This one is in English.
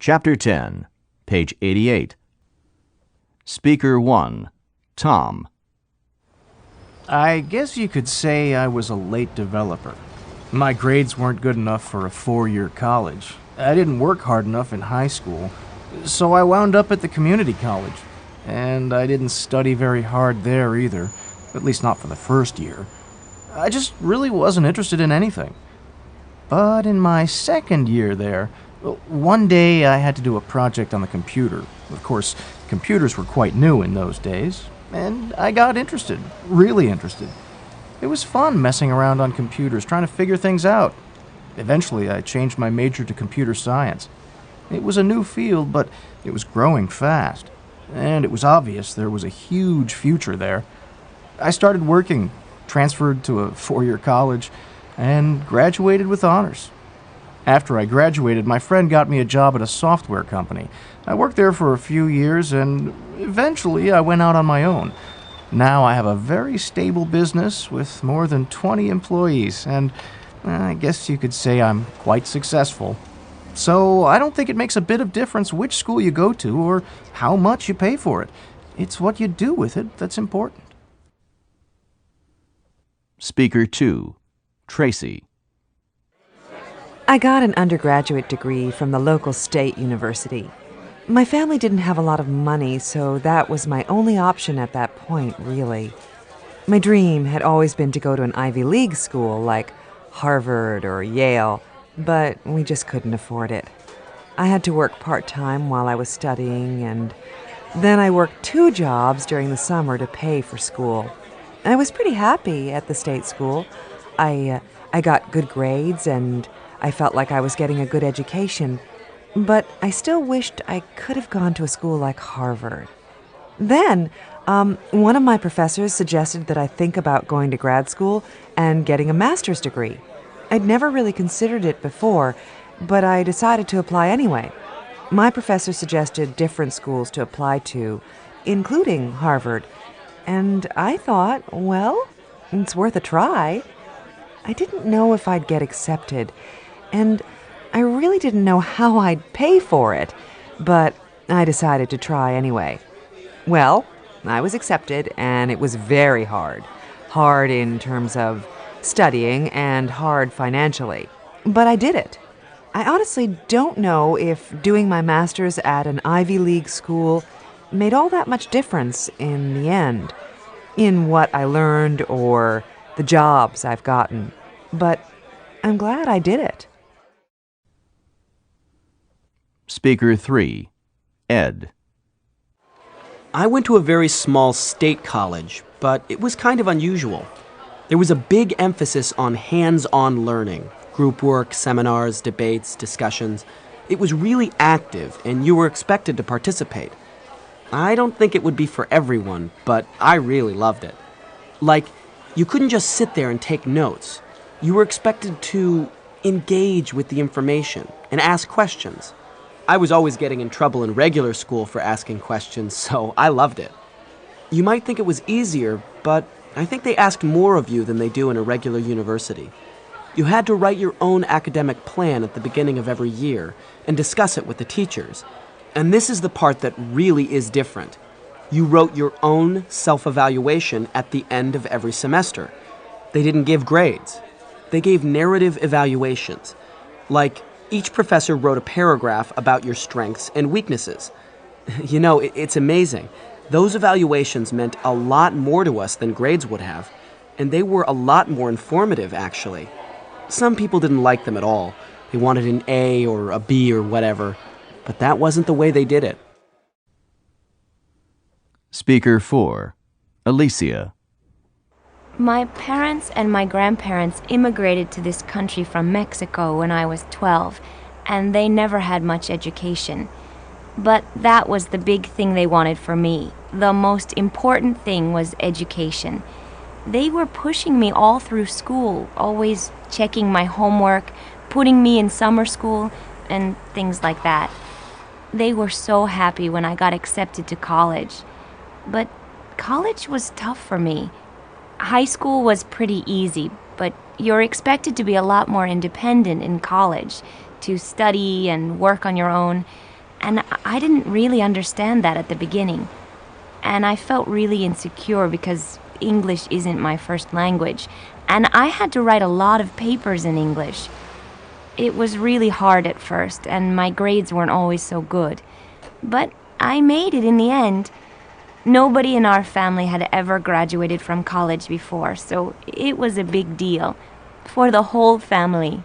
Chapter 10, page 88. Speaker 1, Tom. I guess you could say I was a late developer. My grades weren't good enough for a 4-year college. I didn't work hard enough in high school, so I wound up at the community college. And I didn't study very hard there either, at least not for the first year. I just really wasn't interested in anything. But in my second year there, one day I had to do a project on the computer. Of course, computers were quite new in those days, and I got interested, really interested. It was fun messing around on computers, trying to figure things out. Eventually, I changed my major to computer science. It was a new field, but it was growing fast, and it was obvious there was a huge future there. I started working, transferred to a 4-year college, and graduated with honors. After I graduated, my friend got me a job at a software company. I worked there for a few years, and eventually I went out on my own. Now I have a very stable business with more than 20 employees, and I guess you could say I'm quite successful. So I don't think it makes a bit of difference which school you go to or how much you pay for it. It's what you do with it that's important. Speaker 2, Tracy. I got an undergraduate degree from the local state university. My family didn't have a lot of money, so that was my only option at that point, really. My dream had always been to go to an Ivy League school like Harvard or Yale, but we just couldn't afford it. I had to work part-time while I was studying, and then I worked 2 jobs during the summer to pay for school. I was pretty happy at the state school. I got good grades, and I felt like I was getting a good education, but I still wished I could have gone to a school like Harvard. Then, one of my professors suggested that I think about going to grad school and getting a master's degree. I'd never really considered it before, but I decided to apply anyway. My professor suggested different schools to apply to, including Harvard, and I thought, well, it's worth a try. I didn't know if I'd get accepted, and I really didn't know how I'd pay for it, but I decided to try anyway. Well, I was accepted, and it was very hard. Hard in terms of studying and hard financially. But I did it. I honestly don't know if doing my master's at an Ivy League school made all that much difference in the end, in what I learned or the jobs I've gotten. But I'm glad I did it. Speaker 3, Ed. I went to a very small state college, but it was kind of unusual. There was a big emphasis on hands-on learning, group work, seminars, debates, discussions. It was really active, and you were expected to participate. I don't think it would be for everyone, but I really loved it. Like, you couldn't just sit there and take notes. You were expected to engage with the information and ask questions. I was always getting in trouble in regular school for asking questions, so I loved it. You might think it was easier, but I think they asked more of you than they do in a regular university. You had to write your own academic plan at the beginning of every year and discuss it with the teachers. And this is the part that really is different. You wrote your own self-evaluation at the end of every semester. They didn't give grades. They gave narrative evaluations. Like, each professor wrote a paragraph about your strengths and weaknesses. You know, it's amazing. Those evaluations meant a lot more to us than grades would have, and they were a lot more informative, actually. Some people didn't like them at all. They wanted an A or a B or whatever, but that wasn't the way they did it. Speaker 4, Alicia. My parents and my grandparents immigrated to this country from Mexico when I was 12, and they never had much education. But that was the big thing they wanted for me. The most important thing was education. They were pushing me all through school, always checking my homework, putting me in summer school, and things like that. They were so happy when I got accepted to college. But college was tough for me. High school was pretty easy, but you're expected to be a lot more independent in college, to study and work on your own. And I didn't really understand that at the beginning. And I felt really insecure because English isn't my first language, and I had to write a lot of papers in English. It was really hard at first, and my grades weren't always so good. But I made it in the end. Nobody in our family had ever graduated from college before, so it was a big deal for the whole family.